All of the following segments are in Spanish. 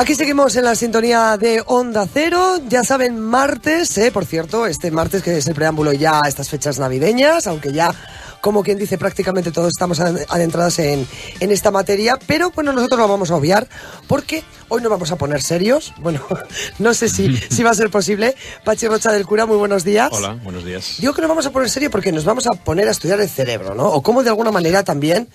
Aquí seguimos en la sintonía de Onda Cero. Ya saben, martes, por cierto, este martes que es el preámbulo ya a estas fechas navideñas, aunque ya, como quien dice, prácticamente todos estamos adentrados en esta materia, pero bueno, nosotros lo vamos a obviar porque hoy nos vamos a poner serios. Bueno, no sé si va a ser posible. Pachi Rocha del Cura, muy buenos días. Hola, buenos días. Digo que nos vamos a poner serios porque nos vamos a poner a estudiar el cerebro, ¿no? O cómo de alguna manera también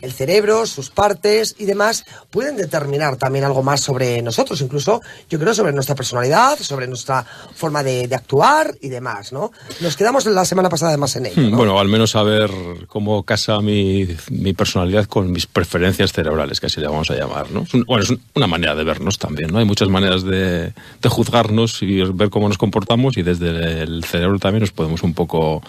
el cerebro, sus partes y demás pueden determinar también algo más sobre nosotros, incluso yo creo sobre nuestra personalidad, sobre nuestra forma de actuar y demás, ¿no? Nos quedamos la semana pasada además en ello, ¿no? Bueno, al menos saber cómo casa mi personalidad con mis preferencias cerebrales, que así le vamos a llamar, ¿no? Es una manera de vernos también, ¿no? Hay muchas maneras de juzgarnos y ver cómo nos comportamos, y desde el cerebro también nos podemos un poco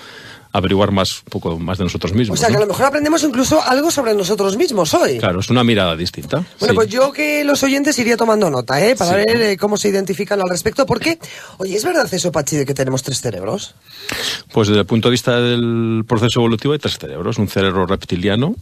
averiguar un poco más de nosotros mismos. O sea, que ¿no? a lo mejor aprendemos incluso algo sobre nosotros mismos hoy. Claro, es una mirada distinta. Bueno, sí. Pues yo que los oyentes iría tomando nota, para ver cómo se identifican al respecto. Porque, oye, ¿es verdad eso, Pachi, de que tenemos 3 cerebros? Pues desde el punto de vista del proceso evolutivo hay 3 cerebros. Un cerebro reptiliano,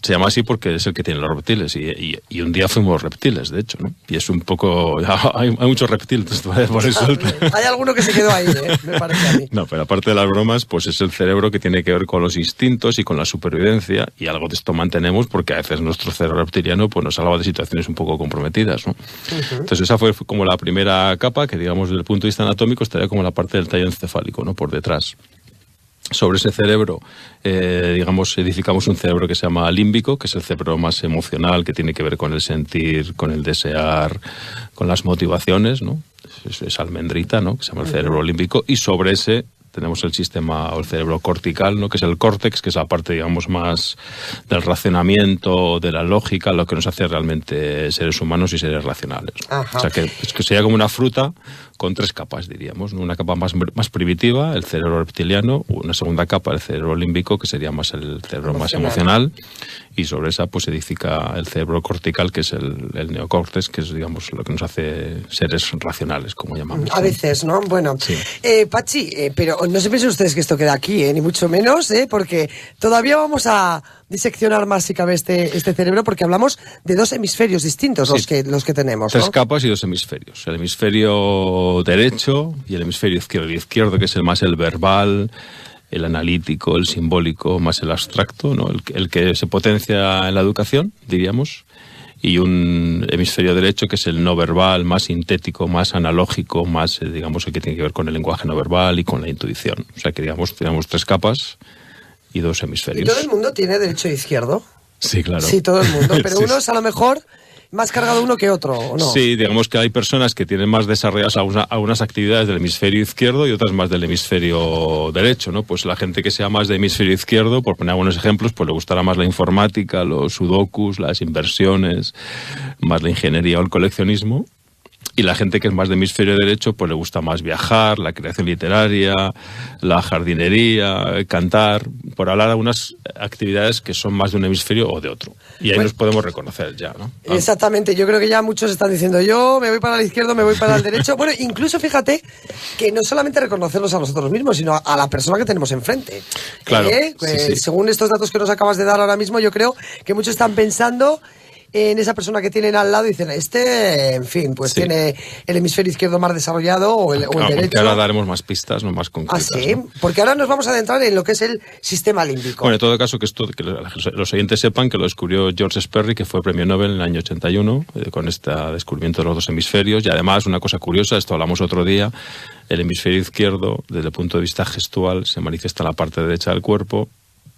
se llama así porque es el que tiene los reptiles, y un día fuimos reptiles, de hecho, ¿no? Y es un poco... Hay muchos reptiles, por eso... Hay alguno que se quedó ahí, me parece a mí. No, pero aparte de las bromas, pues es el cerebro que tiene que ver con los instintos y con la supervivencia, y algo de esto mantenemos porque a veces nuestro cerebro reptiliano pues nos salva de situaciones un poco comprometidas, ¿no? Entonces esa fue como la primera capa, que digamos desde el punto de vista anatómico estaría como la parte del tallo encefálico, ¿no? Por detrás. Sobre ese cerebro, edificamos un cerebro que se llama límbico, que es el cerebro más emocional, que tiene que ver con el sentir, con el desear, con las motivaciones, ¿no? Es almendrita, ¿no? Que se llama el cerebro límbico, y sobre ese tenemos el sistema o el cerebro cortical, ¿no? Que es el córtex, que es la parte, digamos, más del razonamiento, de la lógica, lo que nos hace realmente seres humanos y seres racionales. Ajá. O sea, que sería como una fruta con 3 capas, diríamos, ¿no? Una capa más primitiva, el cerebro reptiliano; una segunda capa, el cerebro límbico, que sería más el cerebro más emocional, y sobre esa pues edifica el cerebro cortical, que es el neocórtex, que es, digamos, lo que nos hace seres racionales, como llamamos. A veces, ¿no? Bueno, sí. Pachi, pero no se piensen ustedes que esto queda aquí, ni mucho menos, porque todavía vamos a diseccionar más, si cabe, este cerebro, porque hablamos de 2 hemisferios distintos, sí, los que tenemos, 3 ¿no? capas y 2 hemisferios. El hemisferio derecho y el hemisferio izquierdo. El izquierdo, que es el verbal, el analítico, el simbólico, más el abstracto, ¿no? El que se potencia en la educación, diríamos. Y un hemisferio derecho, que es el no verbal, más sintético, más analógico, más, digamos, el que tiene que ver con el lenguaje no verbal y con la intuición. O sea que, digamos, tenemos 3 capas y 2 hemisferios. ¿Y todo el mundo tiene derecho e izquierdo? Sí, claro. Sí, todo el mundo, pero sí, unos a lo mejor más cargado uno que otro, ¿o no? Sí, digamos que hay personas que tienen más desarrolladas algunas actividades del hemisferio izquierdo y otras más del hemisferio derecho, ¿no? Pues la gente que sea más de hemisferio izquierdo, por poner algunos ejemplos, pues le gustará más la informática, los sudokus, las inversiones, más la ingeniería o el coleccionismo. Y la gente que es más de hemisferio derecho, pues le gusta más viajar, la creación literaria, la jardinería, cantar, por hablar de algunas actividades que son más de un hemisferio o de otro. Y ahí nos podemos reconocer ya, ¿no? Exactamente, yo creo que ya muchos están diciendo, yo me voy para el izquierdo, me voy para el derecho. Bueno, incluso fíjate que no solamente reconocernos a nosotros mismos, sino a la persona que tenemos enfrente. Claro, sí. Según estos datos que nos acabas de dar ahora mismo, yo creo que muchos están pensando en esa persona que tienen al lado y dicen, en fin, pues sí, tiene el hemisferio izquierdo más desarrollado o el derecho. Ahora daremos más pistas, no más concretas. Ah, sí, ¿no? Porque ahora nos vamos a adentrar en lo que es el sistema límbico. Bueno, en todo caso, que los oyentes sepan que lo descubrió George Sperry, que fue premio Nobel en el año 81, con este descubrimiento de los 2 hemisferios. Y además, una cosa curiosa, esto hablamos otro día, el hemisferio izquierdo, desde el punto de vista gestual, se manifiesta en la parte derecha del cuerpo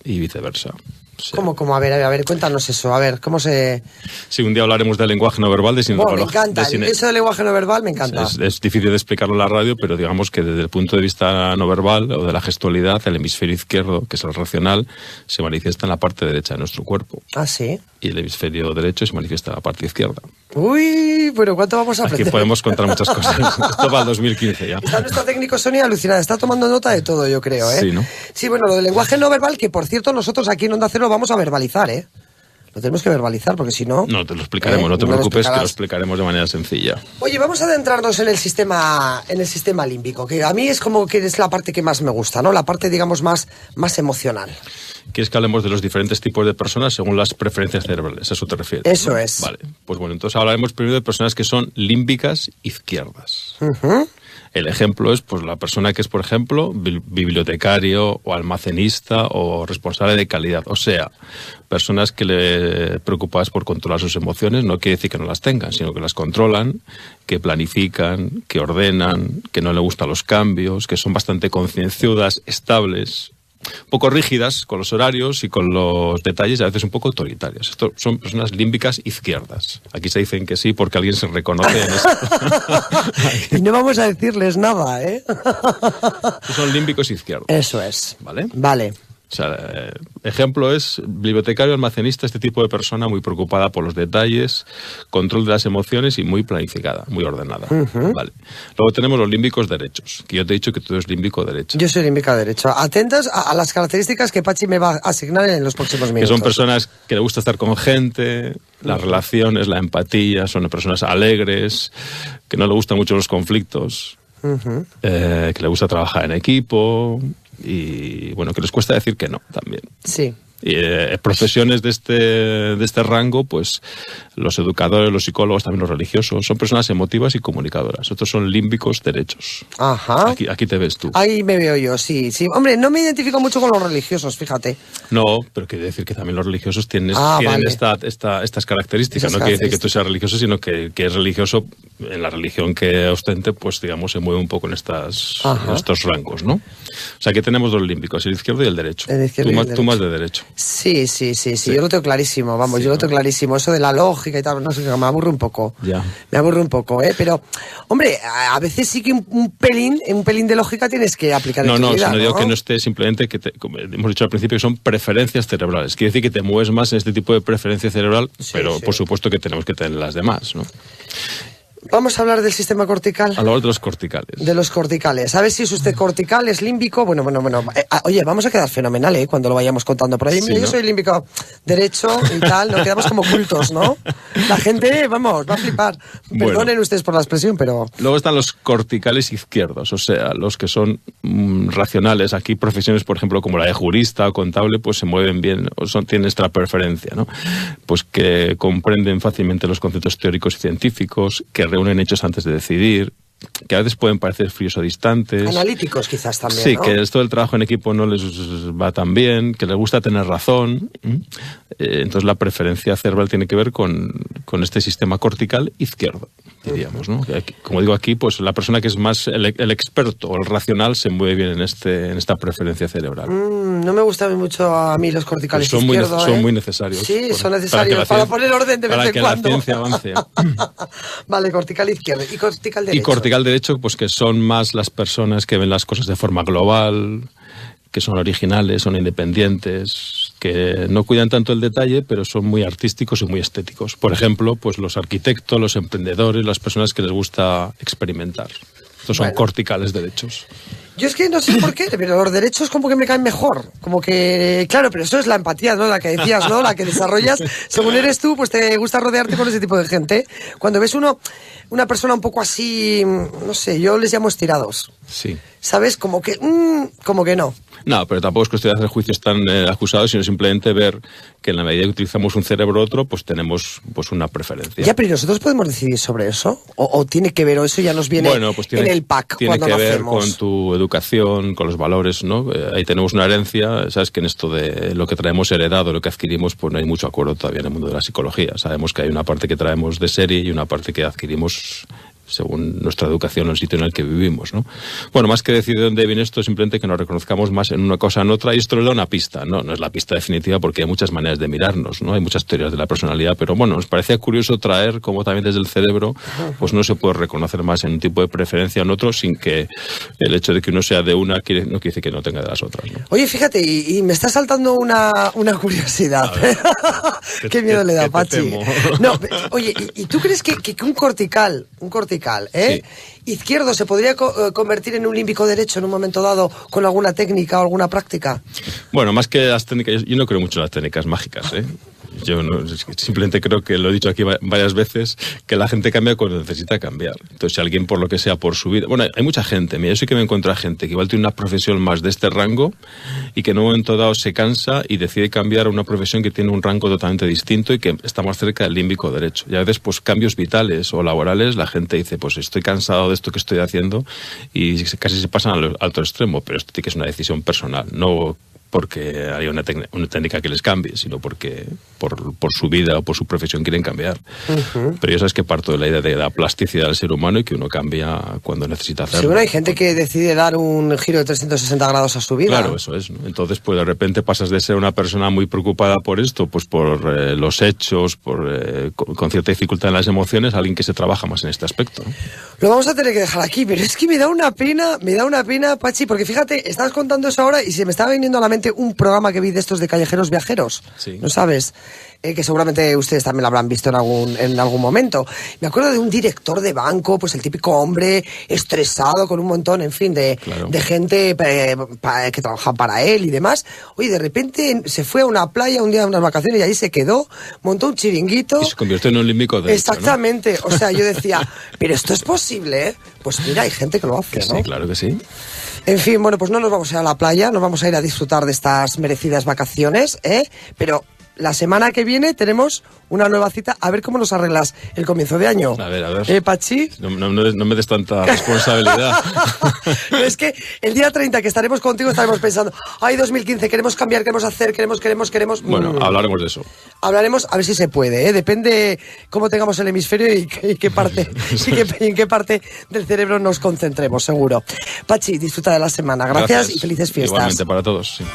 y viceversa. Sí. ¿Cómo? A ver, cuéntanos eso. A ver, ¿cómo se...? Sí, un día hablaremos del lenguaje no verbal, de sinología. Me encanta, eso del lenguaje no verbal me encanta. Es difícil de explicarlo en la radio, pero digamos que desde el punto de vista no verbal o de la gestualidad, el hemisferio izquierdo, que es el racional, se manifiesta en la parte derecha de nuestro cuerpo. Ah, ¿sí? Y el hemisferio derecho se manifiesta en la parte izquierda. Uy, bueno, ¿cuánto vamos a aprender? Aquí podemos contar muchas cosas. Esto va al 2015 ya. Está nuestro técnico Sonia alucinada, está tomando nota de todo, yo creo, ¿eh? Sí, ¿no? Sí, bueno, lo del lenguaje no verbal, que por cierto nosotros aquí en Onda Cero lo vamos a verbalizar, ¿eh? Lo tenemos que verbalizar, porque si no... No, te lo explicaremos, no te preocupes, que lo explicaremos de manera sencilla. Oye, vamos a adentrarnos en el sistema límbico, que a mí es como que es la parte que más me gusta, ¿no? La parte, digamos, más emocional. ¿Quieres que hablemos de los diferentes tipos de personas según las preferencias cerebrales? ¿A eso te refieres? Eso es. Vale, pues bueno, entonces hablaremos primero de personas que son límbicas izquierdas. El ejemplo es pues la persona que es, por ejemplo, bibliotecario o almacenista o responsable de calidad. O sea, personas que le preocupadas por controlar sus emociones, no quiere decir que no las tengan, sino que las controlan, que planifican, que ordenan, que no le gustan los cambios, que son bastante concienciudas, estables, un poco rígidas con los horarios y con los detalles, y a veces un poco autoritarias. Esto son personas límbicas izquierdas. Aquí se dicen que sí porque alguien se reconoce en esto. Y no vamos a decirles nada, ¿eh? Son límbicos izquierdos. Eso es. ¿Vale? Vale. O sea, ejemplo es bibliotecario, almacenista, este tipo de persona muy preocupada por los detalles, control de las emociones y muy planificada, muy ordenada. Vale. Luego tenemos los límbicos derechos, que yo te he dicho que tú eres límbico derecho. Yo soy límbica derecho. Atentas a las características que Pachi me va a asignar en los próximos minutos. Que son personas que le gusta estar con gente, las relaciones, la empatía, son personas alegres, que no le gustan mucho los conflictos, que le gusta trabajar en equipo... Y bueno, que les cuesta decir que no también. Sí. Y profesiones de este rango, pues los educadores, los psicólogos, también los religiosos, son personas emotivas y comunicadoras. Estos son límbicos derechos. Ajá. Aquí te ves tú. Ahí me veo yo, sí. Hombre, no me identifico mucho con los religiosos, fíjate. No, pero quiere decir que también los religiosos tienen vale. estas características. No quiere decir que tú seas religioso, sino que es religioso en la religión que ostente, pues digamos, se mueve un poco en estos rangos, ¿no? O sea, aquí tenemos dos límbicos, el izquierdo y el derecho. Tú más de derecho. Sí. Yo lo tengo clarísimo, vamos, yo lo tengo clarísimo. Eso de la lógica y tal, no sé, me aburre un poco. Ya. Me aburre un poco, ¿eh? Pero, hombre, a veces sí que un pelín de lógica tienes que aplicar en tu vida, No digo que no esté simplemente, como hemos dicho al principio, que son preferencias cerebrales. Quiere decir que te mueves más en este tipo de preferencia cerebral, pero por supuesto que tenemos que tener las demás, ¿no? Vamos a hablar del sistema cortical. Hablar de los corticales. De los corticales. A ver si es usted cortical, es límbico. Bueno. Oye, vamos a quedar fenomenal, cuando lo vayamos contando por ahí. Sí, yo soy límbico derecho y tal. Nos quedamos como cultos, ¿no? La gente, va a flipar. Perdonen ustedes por la expresión, pero... Luego están los corticales izquierdos, o sea, los que son racionales. Aquí profesiones, por ejemplo, como la de jurista o contable, pues se mueven bien, tienen esta preferencia, ¿no? Pues que comprenden fácilmente los conceptos teóricos y científicos, que reúnen hechos antes de decidir, que a veces pueden parecer fríos o distantes. Analíticos quizás también, sí, ¿no? Que esto del trabajo en equipo no les va tan bien, que les gusta tener razón. Entonces la preferencia cerebral tiene que ver con este sistema cortical izquierdo, diríamos, ¿no? Como digo aquí, pues la persona que es más el experto o el racional se mueve bien en esta preferencia cerebral. No me gustan mucho a mí los corticales izquierdos. Son muy necesarios. Sí, son necesarios para poner orden de vez en cuando. Para que la ciencia avance. Vale, cortical izquierdo. ¿Y cortical derecho? Y cortical derecho, pues que son más las personas que ven las cosas de forma global, que son originales, son independientes, que no cuidan tanto el detalle, pero son muy artísticos y muy estéticos. Por ejemplo, pues los arquitectos, los emprendedores, las personas que les gusta experimentar. Estos son corticales derechos. Yo es que no sé por qué, pero los derechos como que me caen mejor. Como que, claro, pero eso es la empatía, ¿no? La que decías, ¿no? La que desarrollas. Según eres tú, pues te gusta rodearte con ese tipo de gente. Cuando ves una persona un poco así, no sé, yo les llamo estirados. Sí. ¿Sabes? Como que no. No, pero tampoco es cuestión de hacer juicios tan acusados, sino simplemente ver que en la medida que utilizamos un cerebro u otro, pues tenemos pues una preferencia. Ya, pero ¿nosotros podemos decidir sobre eso? ¿O tiene que ver, o eso ya nos viene en el pack tiene cuando que ver nacemos? Con tu educación, con los valores, ¿no? Ahí tenemos una herencia. Sabes que en esto de lo que traemos heredado, lo que adquirimos, pues no hay mucho acuerdo todavía en el mundo de la psicología. Sabemos que hay una parte que traemos de serie y una parte que adquirimos según nuestra educación o el sitio en el que vivimos, ¿no? Bueno, más que decir de dónde viene esto, simplemente que nos reconozcamos más en una cosa en otra, y esto nos da una pista, no es la pista definitiva porque hay muchas maneras de mirarnos, ¿no? Hay muchas teorías de la personalidad, pero bueno, nos parecía curioso traer cómo también desde el cerebro pues no se puede reconocer más en un tipo de preferencia o en otro, sin que el hecho de que uno sea de una no quiere decir que no tenga de las otras, ¿no? Oye, fíjate, y me está saltando una curiosidad. Qué miedo le da, Pachi. No, oye, ¿y tú crees que un cortical, sí, izquierdo se podría convertir en un límbico derecho en un momento dado con alguna técnica o alguna práctica? Bueno, más que las técnicas, yo no creo mucho en las técnicas mágicas, ¿eh? Yo no, simplemente creo que lo he dicho aquí varias veces, que la gente cambia cuando necesita cambiar. Entonces, si alguien por lo que sea, por su vida... Bueno, hay mucha gente, mira, yo sí que me encuentro a gente que igual tiene una profesión más de este rango y que en un momento dado se cansa y decide cambiar a una profesión que tiene un rango totalmente distinto y que está más cerca del límbico derecho. Y a veces, pues, cambios vitales o laborales, la gente dice, pues, estoy cansado de esto que estoy haciendo y casi se pasan al otro extremo, pero esto sí que es una decisión personal, no porque hay una técnica que les cambie, sino porque por su vida o por su profesión quieren cambiar. Pero yo sabes que parto de la idea de la plasticidad del ser humano y que uno cambia cuando necesita hacerlo. Seguro hay gente que decide dar un giro de 360 grados a su vida. Claro, eso es, ¿no? Entonces, pues de repente pasas de ser una persona muy preocupada por esto, pues por los hechos, con cierta dificultad en las emociones, a alguien que se trabaja más en este aspecto, ¿no? Lo vamos a tener que dejar aquí, pero es que me da una pena, Pachi, porque fíjate, estabas contando eso ahora y se me estaba viniendo a la mente un programa que vi de estos de callejeros viajeros, sí. ¿No sabes? Que seguramente ustedes también lo habrán visto en algún momento. Me acuerdo de un director de banco, pues el típico hombre estresado con un montón, en fin, de gente que trabajaba para él y demás. Oye, de repente se fue a una playa un día de unas vacaciones y ahí se quedó, montó un chiringuito. Y se convirtió en un límbico derecho, exactamente, ¿no? O sea, yo decía, pero esto es posible, ¿eh? Pues mira, hay gente que lo hace, ¿no? Sí, claro que sí. En fin, bueno, pues no nos vamos a ir a la playa, nos vamos a ir a disfrutar de estas merecidas vacaciones, pero la semana que viene tenemos una nueva cita, a ver cómo nos arreglas el comienzo de año. A ver. Pachi. No me des tanta responsabilidad. Es que el día 30 que estaremos contigo estaremos pensando, ay, 2015, queremos cambiar, queremos hacer, queremos... Bueno, hablaremos de eso. Hablaremos a ver si se puede, ¿eh? Depende cómo tengamos el hemisferio y qué parte, en qué parte del cerebro nos concentremos, seguro. Pachi, disfruta de la semana. Gracias. Y felices fiestas. Igualmente para todos, sí.